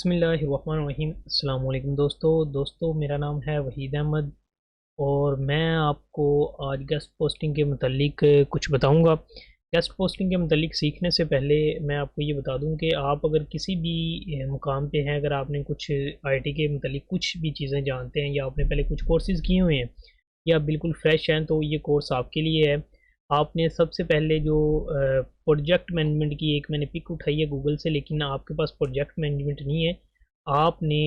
बिस्मिल्लाहिर्रहमानिर्रहीम। अस्सलाम वालेकुम दोस्तों मेरा नाम है वहीद अहमद और मैं आपको आज गेस्ट पोस्टिंग के मुतालिक कुछ बताऊंगा। गेस्ट पोस्टिंग के मुतालिक सीखने से पहले मैं आपको ये बता दूं कि आप अगर किसी भी मुकाम पे हैं, अगर आपने कुछ आईटी के मुतालिक कुछ भी चीज़ें जानते हैं या आपने पहले कुछ कोर्सेज़ किए हुए हैं या बिल्कुल फ्रेश हैं, तो ये कोर्स आपके लिए है। आपने सबसे पहले जो प्रोजेक्ट मैनेजमेंट की एक मैंने पिक उठाई है गूगल से, लेकिन आपके पास प्रोजेक्ट मैनेजमेंट नहीं है। आपने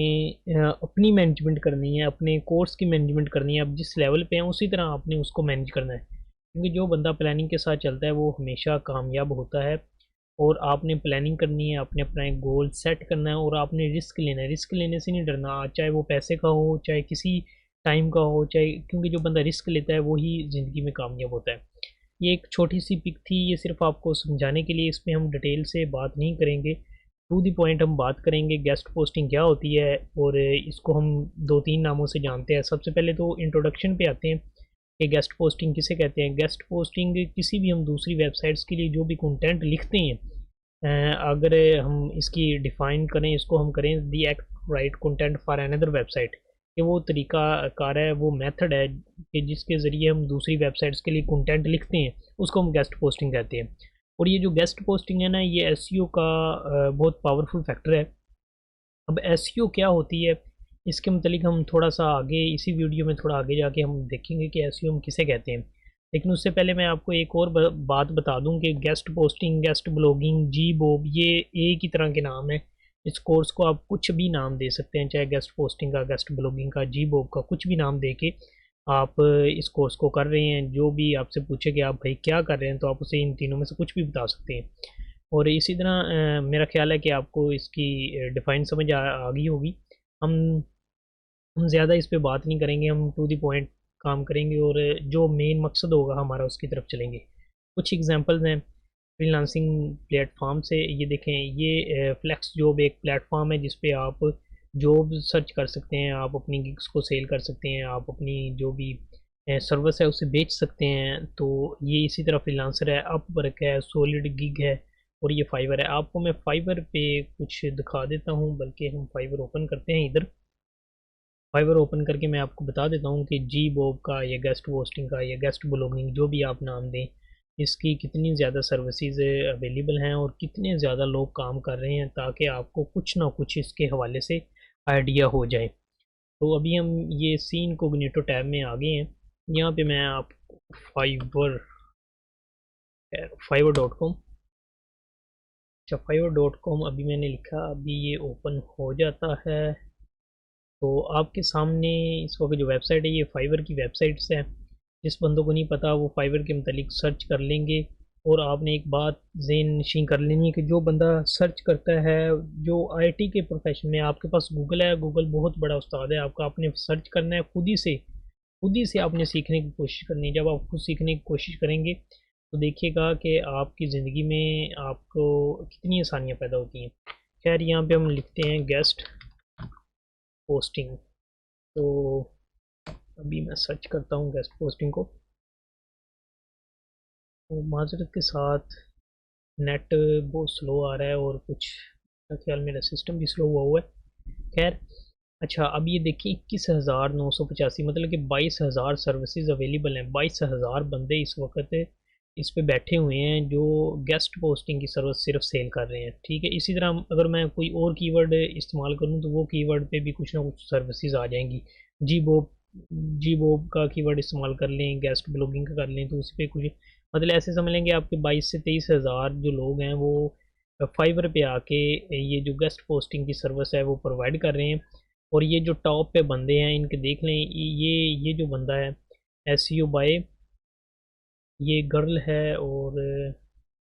अपनी मैनेजमेंट करनी है, अपने कोर्स की मैनेजमेंट करनी है। आप जिस लेवल पे हैं उसी तरह आपने उसको मैनेज करना है, क्योंकि जो बंदा प्लानिंग के साथ चलता है वो हमेशा कामयाब होता है। और आपने प्लानिंग करनी है, आपने अपना एक गोल सेट करना है और आपने रिस्क लेना है। रिस्क लेने से नहीं डरना, चाहे वो पैसे का हो, चाहे किसी टाइम का हो, चाहे, क्योंकि जो बंदा रिस्क लेता है वही ज़िंदगी में कामयाब होता है। ये एक छोटी सी पिक थी, ये सिर्फ आपको समझाने के लिए। इसमें हम डिटेल से बात नहीं करेंगे, टू दी पॉइंट हम बात करेंगे। गेस्ट पोस्टिंग क्या होती है और इसको हम दो तीन नामों से जानते हैं। सबसे पहले तो इंट्रोडक्शन पे आते हैं कि गेस्ट पोस्टिंग किसे कहते हैं। गेस्ट पोस्टिंग किसी भी हम दूसरी वेबसाइट्स के लिए जो भी कंटेंट लिखते हैं, अगर हम इसकी डिफ़ाइन करें, इसको हम करें the act right content for another website, कि वो तरीका कार है, वो मेथड है कि जिसके ज़रिए हम दूसरी वेबसाइट्स के लिए कंटेंट लिखते हैं, उसको हम गेस्ट पोस्टिंग कहते हैं। और ये जो गेस्ट पोस्टिंग है ना, ये एसईओ का बहुत पावरफुल फैक्टर है। अब एसईओ क्या होती है, इसके मतलब हम थोड़ा सा आगे इसी वीडियो में थोड़ा आगे जाके हम देखेंगे कि एसईओ हम किसे कहते हैं। लेकिन उससे पहले मैं आपको एक और बात बता दूं कि गेस्ट पोस्टिंग, गेस्ट ब्लॉगिंग, जी बॉब, ये एक ही तरह के नाम है। इस कोर्स को आप कुछ भी नाम दे सकते हैं, चाहे गेस्ट पोस्टिंग का, गेस्ट ब्लॉगिंग का, जी बॉब का, कुछ भी नाम दे के आप इस कोर्स को कर रहे हैं। जो भी आपसे पूछे कि आप भाई क्या कर रहे हैं, तो आप उसे इन तीनों में से कुछ भी बता सकते हैं। और इसी तरह मेरा ख्याल है कि आपको इसकी डिफ़ाइन समझ आ गई होगी। हम हम ज़्यादा इस पे बात नहीं करेंगे, हम टू दी पॉइंट काम करेंगे और जो मेन मकसद होगा हमारा उसकी तरफ चलेंगे। कुछ एग्जांपल्स हैं फ्रीलांसिंग प्लेटफॉर्म से। ये देखें, ये फ्लेक्स जॉब एक प्लेटफॉर्म है जिस पे आप जॉब सर्च कर सकते हैं, आप अपनी गिग्स को सेल कर सकते हैं, आप अपनी जो भी सर्विस है उसे बेच सकते हैं। तो ये इसी तरह फ्रीलांसर है, अपवर्क है, सॉलिड गिग है और ये फाइवर है। आपको मैं फाइवर पे कुछ दिखा देता हूँ, बल्कि हम फाइवर ओपन करते हैं इधर। फाइवर ओपन करके मैं आपको बता देता हूँ कि जी बॉब का या गेस्ट पोस्टिंग का या गेस्ट ब्लॉगिंग, जो भी आप नाम दें, इसकी कितनी ज़्यादा सर्विसेज अवेलेबल हैं और कितने ज़्यादा लोग काम कर रहे हैं, ताकि आपको कुछ ना कुछ इसके हवाले से आइडिया हो जाए। तो अभी हम ये सी इनकोग्निटो टैब में आ गए हैं। यहाँ पे मैं आपको फाइवर फाइवर डॉट कॉम, अच्छा फाइवर डॉट कॉम अभी मैंने लिखा, अभी ये ओपन हो जाता है। तो आपके सामने इस वक्त जो वेबसाइट है, ये फाइवर की वेबसाइट्स है। जिस बंदों को नहीं पता वो फाइवर के मतलब सर्च कर लेंगे। और आपने एक बात ज़हन नशीं कर लेनी है कि जो बंदा सर्च करता है, जो आईटी के प्रोफेशन में, आपके पास गूगल है, गूगल बहुत बड़ा उस्ताद है आपका। आपने सर्च करना है खुद ही से आपने सीखने की कोशिश करनी है। जब आप खुद सीखने की कोशिश करेंगे तो देखिएगा कि आपकी ज़िंदगी में आपको कितनी आसानियाँ पैदा होती हैं। खैर, यहाँ पे हम लिखते हैं गेस्ट पोस्टिंग। तो अभी मैं सर्च करता हूँ गेस्ट पोस्टिंग को। तो माजरत के साथ नेट बहुत स्लो आ रहा है और कुछ मेरा ख्याल मेरा सिस्टम भी स्लो हुआ है। खैर, अच्छा अब ये देखिए 21,985, मतलब कि 22,000 सर्विसेज अवेलेबल हैं। 22,000 बंदे इस वक्त इस पे बैठे हुए हैं जो गेस्ट पोस्टिंग की सर्विस सिर्फ सेल कर रहे हैं। ठीक है, इसी तरह अगर मैं कोई और कीवर्ड इस्तेमाल करूं तो वो कीवर्ड पे भी कुछ ना कुछ सर्विसेज आ जाएंगी। जी बॉब जी बॉब का कीवर्ड इस्तेमाल कर लें, गेस्ट ब्लॉगिंग का कर लें, तो उस पर कुछ, मतलब ऐसे समझ लेंगे आपके 22 से 23 हज़ार जो लोग हैं वो फाइवर पे आके ये जो गेस्ट पोस्टिंग की सर्विस है वो प्रोवाइड कर रहे हैं। और ये जो टॉप पे बंदे हैं इनके देख लें, ये जो बंदा है एस यू बाय, ये गर्ल है। और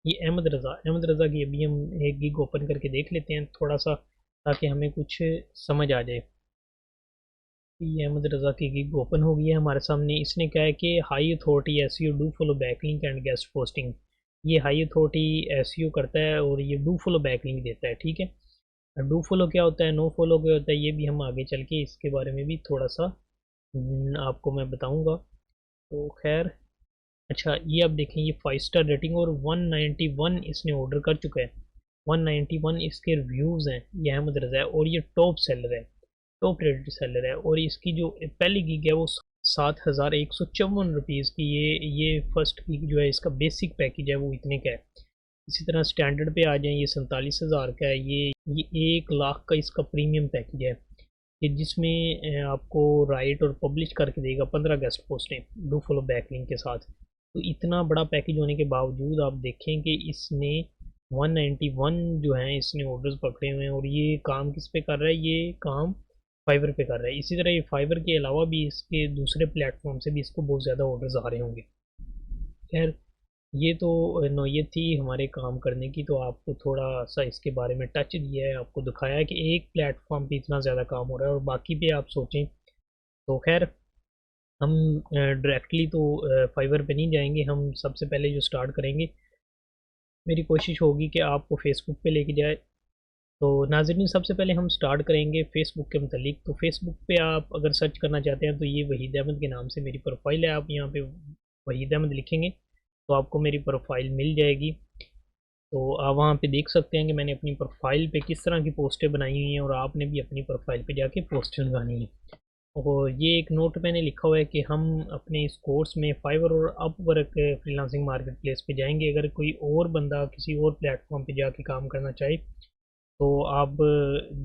ये अहमद रज़ा की अभी हम एक गिग ओपन करके देख लेते हैं थोड़ा सा, ताकि हमें कुछ समझ आ जाए। ये अहमद रज़ा की गिग ओपन हो गई है हमारे सामने। इसने क्या है कि high authority SEO do follow backlink and guest posting. ये हाई अथॉरिटी एसईओ करता है और ये डू फॉलो बैकलिंक देता है। ठीक है, डू फॉलो क्या होता है, नो फॉलो क्या होता है, ये भी हम आगे चल के इसके बारे में भी थोड़ा सा आपको मैं बताऊंगा। तो खैर, अच्छा ये आप देखें, ये 5 स्टार रेटिंग और 191 इसने ऑर्डर कर चुका है। 191 इसके रिव्यूज़ हैं। ये अहमद रज़ा है और ये टॉप सेलर है, टॉप रेटेड सेलर है। और इसकी जो पहली गिग है वो 7,154 रुपीज़ की, ये फर्स्ट गिग जो है इसका बेसिक पैकेज है वो इतने का है। इसी तरह स्टैंडर्ड पे आ जाए, ये 47,000 का है। ये 1 लाख का इसका प्रीमियम पैकेज है, कि जिसमें आपको राइट और पब्लिश करके देगा 15 गेस्ट पोस्टें डू फॉलो बैकलिंक के साथ। तो इतना बड़ा पैकेज होने के बावजूद आप देखें कि इसने 191 जो है इसने ऑर्डर्स पकड़े हुए हैं। और ये काम किस पे कर रहा है? ये काम फाइवर पे कर रहा है। इसी तरह ये फाइवर के अलावा भी इसके दूसरे प्लेटफॉर्म से भी इसको बहुत ज़्यादा ऑर्डर्स आ रहे होंगे। खैर, ये तो नौयत थी हमारे काम करने की, तो आपको थोड़ा सा इसके बारे में टच दिया है, आपको दिखाया है कि एक प्लेटफॉर्म पे इतना ज़्यादा काम हो रहा है और बाकी पे आप सोचें। तो खैर, हम डायरेक्टली तो फाइवर पे नहीं जाएंगे। हम सबसे पहले जो स्टार्ट करेंगे, मेरी कोशिश होगी कि आपको फेसबुक पे लेके जाए। तो नाज़रीन, सबसे पहले हम स्टार्ट करेंगे फेसबुक के मतलब। तो फेसबुक पे आप अगर सर्च करना चाहते हैं तो ये वहीद अहमद के नाम से मेरी प्रोफाइल है। आप यहाँ पे वहीद अहमद लिखेंगे तो आपको मेरी प्रोफाइल मिल जाएगी। तो आप वहाँ पे देख सकते हैं कि मैंने अपनी प्रोफाइल पे किस तरह की पोस्टें बनाई हुई हैं, और आपने भी अपनी प्रोफाइल पे जाके पोस्टें लगानी है। और ये एक नोट मैंने लिखा हुआ है कि हम अपने इस कोर्स में फाइवर और अपवर्क फ्रीलांसिंग मार्केट प्लेस पे जाएंगे। अगर कोई और बंदा किसी और प्लेटफॉर्म पे जाके काम करना चाहे, तो आप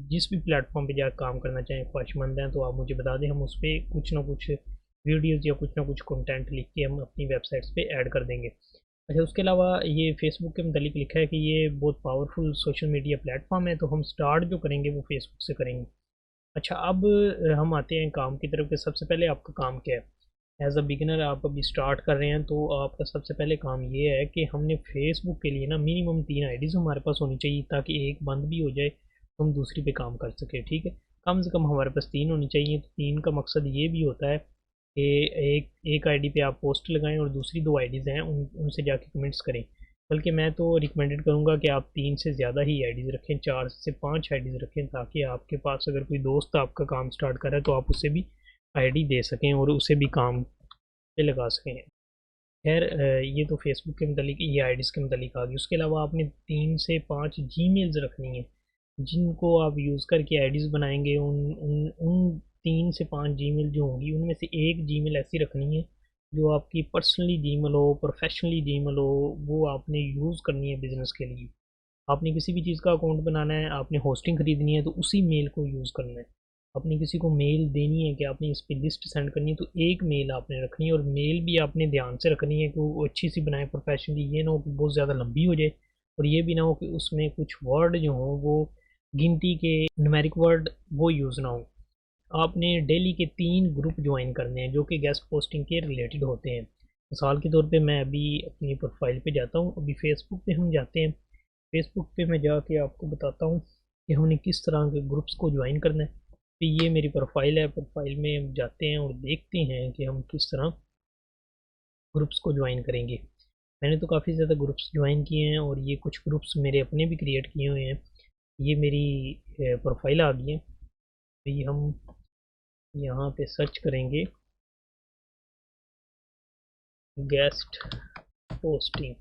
जिस भी प्लेटफॉर्म पे जाकर काम करना चाहें, ख्वाहिशमंद हैं, तो आप मुझे बता दें। हम उस पर कुछ ना कुछ वीडियोज़ या कुछ ना कुछ कंटेंट लिख के हम अपनी वेबसाइट्स पे ऐड कर देंगे। अच्छा, उसके अलावा ये फेसबुक के मतलब लिखा है कि ये बहुत पावरफुल सोशल मीडिया प्लेटफॉर्म है, तो हम स्टार्ट जो करेंगे वो फेसबुक से करेंगे। अच्छा, अब हम आते हैं काम की तरफ। कि सबसे पहले आपका काम क्या है? एज अ बिगिनर आप अभी स्टार्ट कर रहे हैं, तो आपका सबसे पहले काम ये है कि हमने फेसबुक के लिए ना मिनिमम 3 आईडीज़ हमारे पास होनी चाहिए, ताकि एक बंद भी हो जाए तो हम दूसरी पे काम कर सकें। ठीक है, कम से कम हमारे पास 3 होनी चाहिए। तो 3 का मकसद ये भी होता है कि एक आईडी पे आप पोस्ट लगाएं और दूसरी 2 आईडीज़ हैं उनसे जाके कमेंट्स करें। बल्कि मैं तो रिकमेंडेड करूँगा कि आप 3 से ज़्यादा ही आईडीज़ रखें, 4 से 5 आईडीज़ रखें, ताकि आपके पास अगर कोई दोस्त आपका काम स्टार्ट कर रहा है तो आप उसे भी आईडी दे सकें और उसे भी काम पे लगा सकें। खैर, ये तो फेसबुक के मतलब ये आईडीज़ के मतलब आ गई। उसके अलावा आपने 3 से 5 जीमेल्स रखनी है, जिनको आप यूज़ करके आईडीज़ बनाएंगे। उन उन उन 3 से 5 जीमेल जो होंगी, उनमें से एक जीमेल ऐसी रखनी है जो आपकी पर्सनली जीमेल हो, प्रोफेशनली जीमेल हो, वो आपने यूज़ करनी है बिज़नेस के लिए। आपने किसी भी चीज़ का अकाउंट बनाना है, आपने होस्टिंग ख़रीदनी है, तो उसी मेल को यूज़ करना है। आपने किसी को मेल देनी है कि आपने इस पे लिस्ट सेंड करनी है, तो एक मेल आपने रखनी है। और मेल भी आपने ध्यान से रखनी है कि वो अच्छी सी बनाए, प्रोफेशनली। ये ना हो कि बहुत ज़्यादा लंबी हो जाए, और ये भी ना हो कि उसमें कुछ वर्ड जो हों वो गिनती के न्यूमेरिक वर्ड वो यूज़ ना हो। आपने डेली के 3 ग्रुप ज्वाइन करने हैं जो कि गेस्ट पोस्टिंग के रिलेटेड होते हैं। मिसाल के तौर पे मैं अभी अपनी प्रोफाइल पे जाता हूँ। अभी फेसबुक पे हम जाते हैं। फेसबुक पे मैं जाके आपको बताता हूँ कि हमने किस तरह के ग्रुप्स को ज्वाइन करना है। तो ये मेरी प्रोफाइल है। प्रोफाइल में हम जाते हैं और देखते हैं कि हम किस तरह ग्रुप्स को ज्वाइन करेंगे। मैंने तो काफ़ी ज़्यादा ग्रुप्स ज्वाइन किए हैं, और ये कुछ ग्रुप्स मेरे अपने भी क्रिएट किए हुए हैं। ये मेरी प्रोफाइल आ गई है। तो ये हम यहाँ पे सर्च करेंगे गेस्ट पोस्टिंग।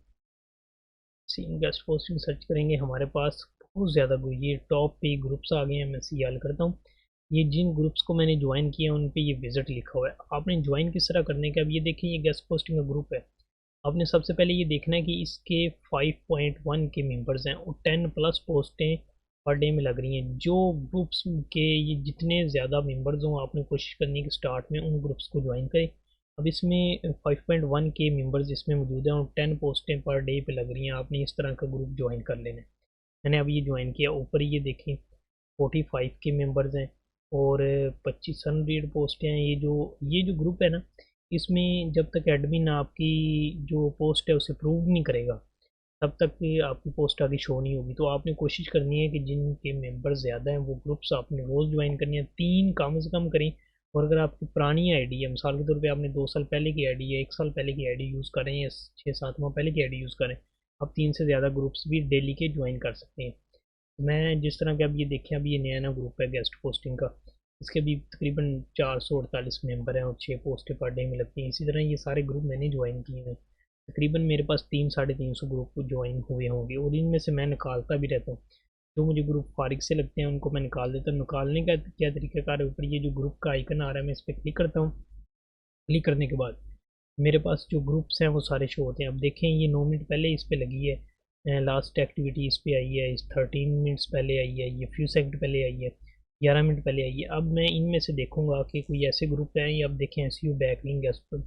सीन गेस्ट पोस्टिंग सर्च करेंगे, हमारे पास बहुत ज़्यादा ये टॉप पे ग्रुप्स आ गए हैं। मैं सियाल करता हूँ। ये जिन ग्रुप्स को मैंने ज्वाइन किया उन पे ये विजिट लिखा हुआ है। आपने ज्वाइन किस तरह करने का, अब ये देखें, ये गेस्ट पोस्टिंग का ग्रुप है। आपने सबसे पहले ये देखना है कि इसके 5.1 के मेंबर्स हैं और 10+ पोस्टें पर डे में लग रही हैं। जो ग्रुप्स के ये जितने ज़्यादा मेंबर्स हों, आपने कोशिश करनी है कि स्टार्ट में उन ग्रुप्स को ज्वाइन करें। अब इसमें 5.1 के मेंबर्स इसमें मौजूद हैं और 10 पोस्टें पर डे पे लग रही हैं। आपने इस तरह का ग्रुप ज्वाइन कर लेना है। मैंने अब ये ज्वाइन किया। ऊपर ये देखें 45 के मेंबर्स हैं और 2500 पोस्टें हैं। ये जो ग्रुप है ना, इसमें जब तक एडमिन आपकी जो पोस्ट है उसे अप्रूव नहीं करेगा, तब तक आपकी पोस्ट आगे शो नहीं होगी। तो आपने कोशिश करनी है कि जिनके मेंबर ज़्यादा हैं वो ग्रुप्स आपने रोज़ ज्वाइन करनी है, 3 कम से कम करें। और अगर आपकी पुरानी आईडी है, मिसाल के तौर पे आपने 2 साल पहले की आईडी या 1 साल पहले की आईडी यूज़ करें या 6-7 माह पहले की आईडी यूज़ करें, आप 3 से ज़्यादा ग्रुप्स भी डेली के ज्वाइन कर सकते हैं। मैं जिस तरह के अब ये देखें, अभी ये नया नया ग्रुप है गेस्ट पोस्टिंग का, इसके भी तकरीबन 448 मेंबर हैं और 6 पोस्टें पर डे में लगती हैं। इसी तरह ये सारे ग्रुप मैंने ज्वाइन किए हैं। तकरीबन मेरे पास 300-350 ग्रुप ज्वाइन हुए होंगे और इनमें से मैं निकालता भी रहता हूँ। जो मुझे ग्रुप फारिग से लगते हैं उनको मैं निकाल देता हूँ। निकालने का क्या तरीक़ाकार है, ऊपर ये जो ग्रुप का आइकन आ रहा है मैं इस पर क्लिक करता हूँ। क्लिक करने के बाद मेरे पास जो ग्रुप्स हैं वो सारे शो होते हैं। अब देखें ये 9 मिनट पहले इस पर लगी है, लास्ट एक्टिविटी इस पर आई है, इस 13 मिनट्स पहले आई है, ये फ्यू सेकंड पहले आई है, 11 मिनट पहले आई है। अब मैं इनमें से देखूंगा कि कोई ऐसे ग्रुप हैं, या अब देखें एसयू बैकलिंक पर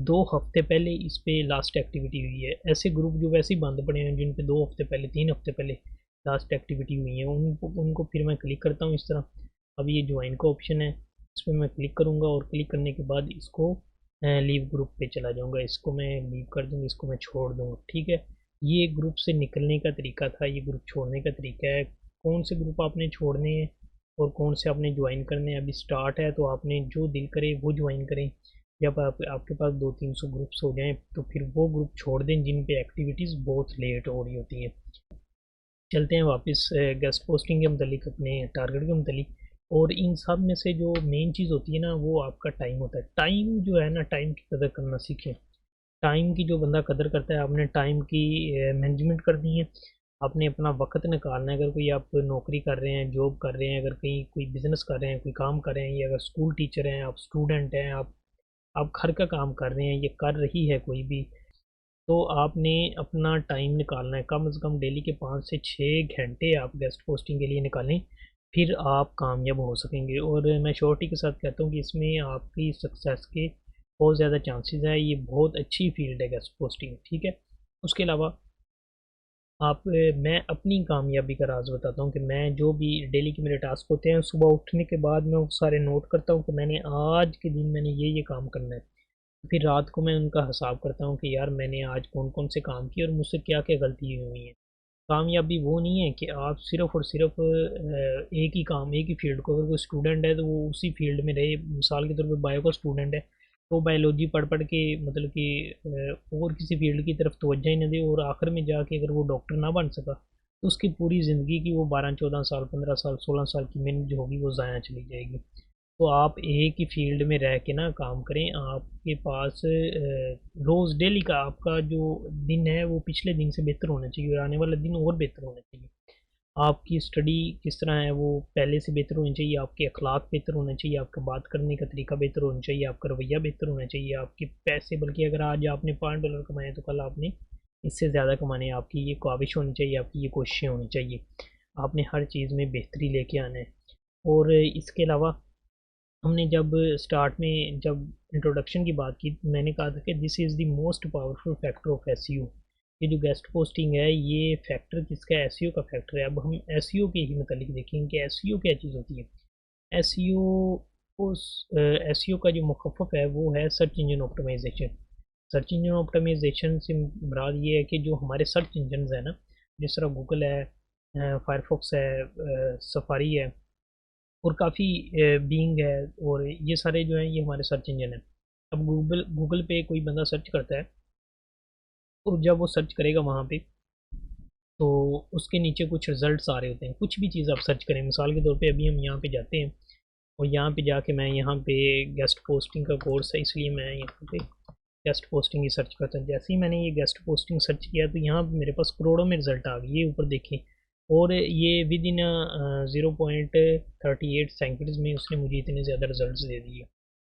2 हफ्ते पहले इस पर लास्ट एक्टिविटी हुई है। ऐसे ग्रुप जो वैसे ही बंद पड़े हैं जिन पे 2 हफ्ते पहले 3 हफ्ते पहले लास्ट एक्टिविटी हुई है, उनको फिर मैं क्लिक करता हूँ इस तरह। अब ये ज्वाइन का ऑप्शन है, इस पर मैं क्लिक करूँगा और क्लिक करने के बाद इसको लीव ग्रुप पे चला जाऊँगा। इसको मैं लीव कर दूँगा, इसको मैं छोड़ दूँगा। ठीक है, ये ग्रुप से निकलने का तरीका था, ये ग्रुप छोड़ने का तरीका है। कौन से ग्रुप आपने छोड़ने हैं और कौन से आपने ज्वाइन करने हैं, अभी स्टार्ट है तो आपने जो दिल करे वो ज्वाइन करें। जब आपके पास 200-300 ग्रुप्स हो जाएं तो फिर वो ग्रुप छोड़ दें जिन पे एक्टिविटीज़ बहुत लेट हो रही होती हैं। चलते हैं वापस गेस्ट पोस्टिंग के मतलब अपने टारगेट के मतलब। और इन सब में से जो मेन चीज़ होती है ना वो आपका टाइम होता है। टाइम जो है ना, टाइम की कदर करना सीखें। टाइम की जो बंदा कदर करता है, आपने टाइम की मैनेजमेंट करनी है, आपने अपना वक्त निकालना है। अगर कोई आप नौकरी कर रहे हैं, जॉब कर रहे हैं, अगर कहीं कोई बिज़नेस कर रहे हैं, कोई काम कर रहे हैं, या अगर स्कूल टीचर हैं, आप स्टूडेंट हैं, आप घर का काम कर रहे हैं, ये कर रही है कोई भी, तो आपने अपना टाइम निकालना है। कम से कम डेली के 5 से 6 घंटे आप गेस्ट पोस्टिंग के लिए निकालें, फिर आप कामयाब हो सकेंगे। और मैं श्योरिटी के साथ कहता हूँ कि इसमें आपकी सक्सेस के बहुत ज़्यादा चांसेस है। ये बहुत अच्छी फील्ड है गेस्ट पोस्टिंग। ठीक है, उसके अलावा मैं अपनी कामयाबी का राज बताता हूँ कि मैं जो भी डेली के मेरे टास्क होते हैं, सुबह उठने के बाद मैं वो सारे नोट करता हूँ कि मैंने आज के दिन मैंने ये काम करना है। फिर रात को मैं उनका हिसाब करता हूँ कि यार मैंने आज कौन कौन से काम किए और मुझसे क्या क्या गलती हुई हैं। कामयाबी वो नहीं है कि आप सिर्फ और सिर्फ एक ही काम, एक ही फील्ड को, अगर कोई स्टूडेंट है तो वो उसी फील्ड में रहे। मिसाल के तौर पे बायो का स्टूडेंट है तो बायोलॉजी पढ़ पढ़ के मतलब कि और किसी फील्ड की तरफ तवज्जो ही ना दे, और आखिर में जाके अगर वो डॉक्टर ना बन सका तो उसकी पूरी ज़िंदगी की वो 12-14 साल, 15 साल, 16 साल की मेहनत जो होगी वो ज़ाया चली जाएगी। तो आप एक ही फील्ड में रह के ना काम करें। आपके पास रोज़ डेली का आपका जो दिन है वो पिछले दिन से बेहतर होना चाहिए, और आने वाला दिन और बेहतर होना चाहिए। आपकी स्टडी किस तरह है वो पहले से बेहतर होनी चाहिए, आपके अखलाक बेहतर होना चाहिए, आपका बात करने का तरीका बेहतर होना चाहिए, आपका रवैया बेहतर होना चाहिए, आपके पैसे, बल्कि अगर आज आपने $5 कमाए तो कल आपने इससे ज़्यादा कमाने हैं। आपकी ये ख्वाहिश होनी चाहिए, आपकी ये कोशिशें होनी चाहिए। आपने हर चीज़ में बेहतरी लेके आना है। और इसके अलावा हमने जब स्टार्ट में जब इंट्रोडक्शन की बात की, मैंने कहा था कि this is the most powerful factor of SEO. ये जो गेस्ट पोस्टिंग है ये फैक्टर किसका है? एसईओ का फैक्टर है। अब हम एसईओ के ही मतलब देखेंगे कि एसईओ क्या चीज़ होती है। एसईओ उस एसईओ का जो मुखफ़फ़ है वो है search engine optimisation. Search engine optimisation से मुराद ये है कि जो हमारे सर्च इंजन है ना, जिस तरह गूगल है, फायरफॉक्स है, सफारी है, और काफ़ी बीइंग है, और ये सारे जो हैं ये हमारे सर्च इंजन हैं। अब गूगल गूगल पे कोई बंदा सर्च करता है, और जब वो सर्च करेगा वहाँ पे तो उसके नीचे कुछ रिजल्ट्स आ रहे होते हैं। कुछ भी चीज़ आप सर्च करें, मिसाल के तौर पे अभी हम यहाँ पे जाते हैं और यहाँ पे जाके मैं यहाँ पे गेस्ट पोस्टिंग का कोर्स है इसलिए मैं यहाँ पे गेस्ट पोस्टिंग ही सर्च करता हूँ। जैसे ही मैंने ये गेस्ट पोस्टिंग सर्च किया तो यहाँ पे मेरे पास करोड़ों में रिजल्ट आ गए, ये ऊपर देखें। और ये विद इन 0.38 सेकेंड्स में उसने मुझे इतने ज़्यादा रिजल्ट दे दिए।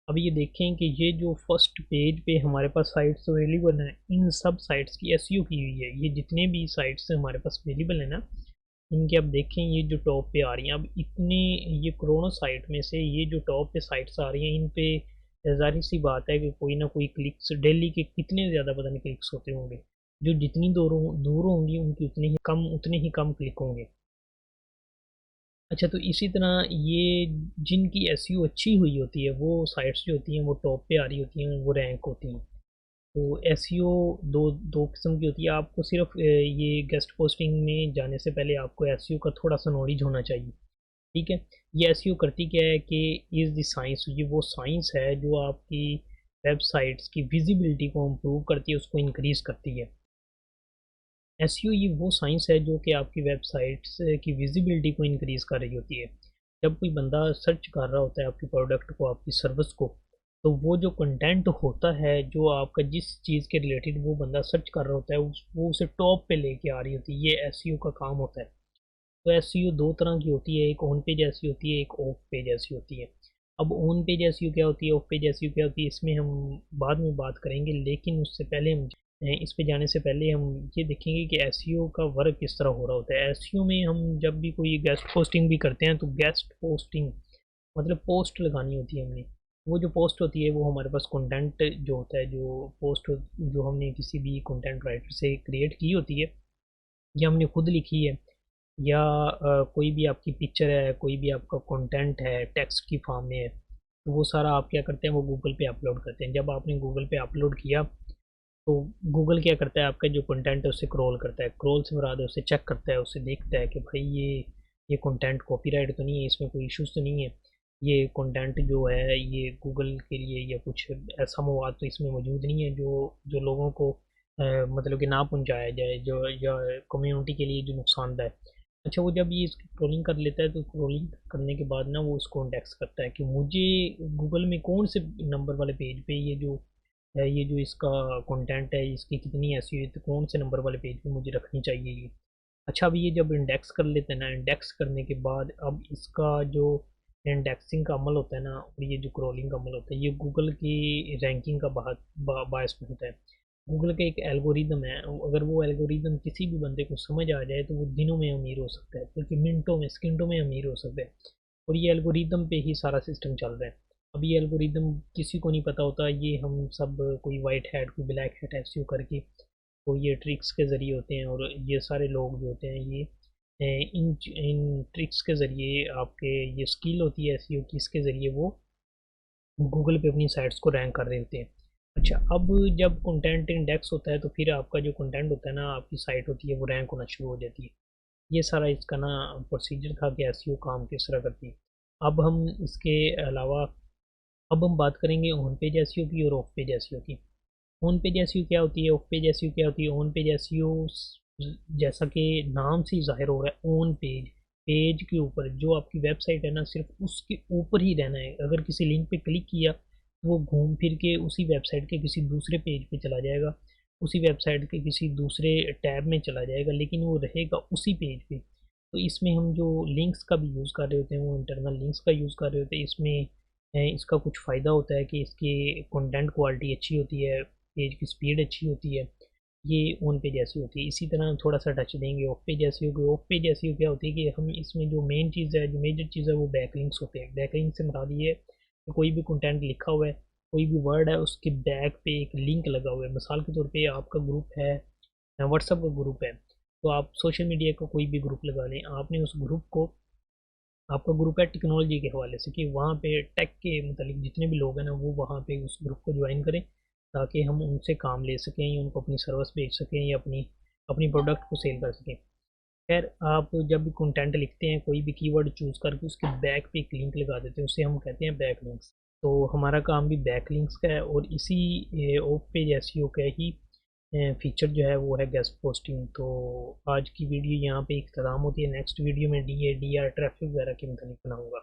अब ये देखें कि ये जो फर्स्ट पेज पे हमारे पास साइट्स अवेलेबल हैं, इन सब साइट्स की एसईओ की हुई है। ये जितने भी साइट्स हमारे पास अवेलेबल है ना, इनके अब देखें ये जो टॉप पे आ रही हैं। अब इतने ये करोड़ों साइट में से ये जो टॉप पे साइट्स आ रही हैं, इन पे ज़ाहिर सी बात है कि कोई ना कोई क्लिक्स डेली के कितने ज़्यादा पता नहीं क्लिक्स होते होंगे। जो जितनी दूर होंगी उनकी उतने ही कम क्लिक होंगे। अच्छा, तो इसी तरह ये जिनकी एसईओ अच्छी हुई होती है वो साइट्स जो होती हैं वो टॉप पे आ रही होती हैं, वो रैंक होती हैं। तो एसईओ दो दो किस्म की होती है। आपको सिर्फ ये गेस्ट पोस्टिंग में जाने से पहले आपको एसईओ का थोड़ा सा नॉलेज होना चाहिए। ठीक है, ये एसईओ करती क्या है कि इज़ द साइंस, ये वो साइंस है जो आपकी वेबसाइट्स की विजिबिलिटी को इम्प्रूव करती है, उसको इंक्रीज़ करती है। एसईओ ये वो साइंस है जो कि आपकी वेबसाइट्स की विजिबिलिटी को इंक्रीज़ कर रही होती है। जब कोई बंदा सर्च कर रहा होता है आपके प्रोडक्ट को, आपकी सर्विस को, तो वो जो कंटेंट होता है, जो आपका जिस चीज़ के रिलेटेड वो बंदा सर्च कर रहा होता है, वो उसे टॉप पे लेके आ रही होती है। ये एसईओ का काम होता है। तो एसईओ दो तरह की होती है, एक ऑन पेज एसईओ होती है, एक ऑफ पेज एसईओ होती है। अब ऑन पेज एसईओ क्या होती है, ऑफ पेज एसईओ क्या होती है, इसमें हम बाद में बात करेंगे। लेकिन उससे पहले हम इस पे जाने से पहले हम ये देखेंगे कि एसईओ का वर्क किस तरह हो रहा होता है। एसईओ में हम जब भी कोई गेस्ट पोस्टिंग भी करते हैं तो गेस्ट पोस्टिंग मतलब पोस्ट लगानी होती है हमने। वो जो पोस्ट होती है वो हमारे पास कंटेंट जो होता है, जो पोस्ट जो हमने किसी भी कंटेंट राइटर से क्रिएट की होती है या हमने खुद लिखी है, या कोई भी आपकी पिक्चर है, कोई भी आपका कंटेंट है टेक्स्ट की फॉर्म में है, तो वो सारा आप क्या करते हैं, वो गूगल पे अपलोड करते हैं। जब आपने गूगल पे अपलोड किया तो गूगल क्या करता है, आपका जो कंटेंट है उसे क्रॉल करता है। क्रॉल से मुराद है उसे चेक करता है, उसे देखता है कि भाई ये कंटेंट कॉपीराइट तो नहीं है, इसमें कोई इश्यूज तो नहीं है, ये कंटेंट जो है ये गूगल के लिए या कुछ ऐसा मवाद तो इसमें मौजूद नहीं है जो जो लोगों को मतलब कि ना पहुंचाया जाए, जो या कम्युनिटी के लिए जो नुकसानदायक। अच्छा, वो जब ये इसकी ट्रोलिंग कर लेता है तो ट्रोलिंग करने के बाद ना वो उसको इंडेक्स करता है कि मुझे गूगल में कौन से नंबर वाले पेज पे ये जो है, ये जो इसका कंटेंट है इसकी कितनी ऐसी हुई, तो कौन से नंबर वाले पेज पे मुझे रखनी चाहिए ये। अच्छा, अब ये जब इंडेक्स कर लेते हैं ना, इंडेक्स करने के बाद अब इसका जो इंडेक्सिंग का अमल होता है ना, और ये जो क्रॉलिंग का अमल होता है, ये गूगल की रैंकिंग का बायस बनता है। गूगल का एक एल्गोरिदम है, अगर वो एल्गोरिदम किसी भी बंदे को समझ आ जाए तो वो दिनों में अमीर हो सकता है, बल्कि मिनटों में सेकंडों में अमीर हो सकता है। और ये एल्गोरिदम पे ही सारा सिस्टम चल रहा है। अब ये एल्गोरिदम किसी को नहीं पता होता, ये हम सब कोई वाइट हैट कोई ब्लैक हैट ऐसे करके, तो ये ट्रिक्स के ज़रिए होते हैं। और ये सारे लोग जो होते हैं ये इन इन ट्रिक्स के ज़रिए, आपके ये स्किल होती है एसईओ की, इसके ज़रिए वो गूगल पे अपनी साइट्स को रैंक कर रहे होते हैं। अच्छा, अब जब कंटेंट इंडेक्स होता है तो फिर आपका जो कंटेंट होता है ना, आपकी साइट होती है वो रैंक होना शुरू हो जाती है। ये सारा इसका ना प्रोसीजर था कि एसईओ काम किस तरह करती है। अब हम इसके अलावा अब हम बात करेंगे ऑन पेज एसईओ की और ऑफ पेज एसईओ की। ऑन पेज एसईओ क्या होती है, ऑफ पेज एसईओ क्या होती है। ऑन पेज एसईओ जैसा कि नाम से ही जाहिर हो रहा है, ऑन पेज, पेज के ऊपर, जो आपकी वेबसाइट है ना सिर्फ उसके ऊपर ही रहना है। अगर किसी लिंक पे क्लिक किया तो वो घूम फिर के उसी वेबसाइट के किसी दूसरे पेज पे चला जाएगा, उसी वेबसाइट के किसी दूसरे टैब में चला जाएगा, लेकिन वो रहेगा उसी पेज पे। तो इसमें हम जो लिंक्स का भी यूज़ कर रहे होते हैं वो इंटरनल लिंक्स का यूज़ कर रहे होते हैं। इसमें इसका कुछ फ़ायदा होता है कि इसकी कंटेंट क्वालिटी अच्छी होती है, पेज की स्पीड अच्छी होती है। ये ऑन पेज एसईओ होती है। इसी तरह हम थोड़ा सा टच देंगे ऑफ पेज एसईओ को। ऑफ पेज एसईओ क्या होती है कि हम इसमें जो मेन चीज़ है, जो मेजर चीज़ है, वो बैकलिंक्स होते हैं। बैकलिंक से मुराद ये है कि कोई भी कंटेंट लिखा हुआ है, कोई भी वर्ड है, उसके बैक पे एक लिंक लगा हुआ है। मिसाल के तौर पे आपका ग्रुप है, व्हाट्सएप का ग्रुप है, तो आप सोशल मीडिया का कोई भी ग्रुप लगा लें, आपने उस ग्रुप को, आपका ग्रुप है टेक्नोलॉजी के हवाले से, कि वहाँ पे टेक के मतलब जितने भी लोग हैं ना वो वहाँ पे उस ग्रुप को ज्वाइन करें, ताकि हम उनसे काम ले सकें या उनको अपनी सर्विस बेच सकें या अपनी अपनी प्रोडक्ट को सेल कर सकें। खैर, आप जब भी कंटेंट लिखते हैं कोई भी कीवर्ड चूज़ करके उसके बैक पे एक लिंक लगा देते हैं, उसे हम कहते हैं बैक लिंक्स। तो हमारा काम भी बैक लिंक्स का है, और इसी ऑफ पेज एसईओ का ही फीचर जो है वो है गेस्ट पोस्टिंग। तो आज की वीडियो यहाँ पे इख्तिताम होती है। नेक्स्ट वीडियो में D A D R traffic वगैरह के मतलब बनाऊँगा।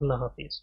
अल्लाह हाफिज़।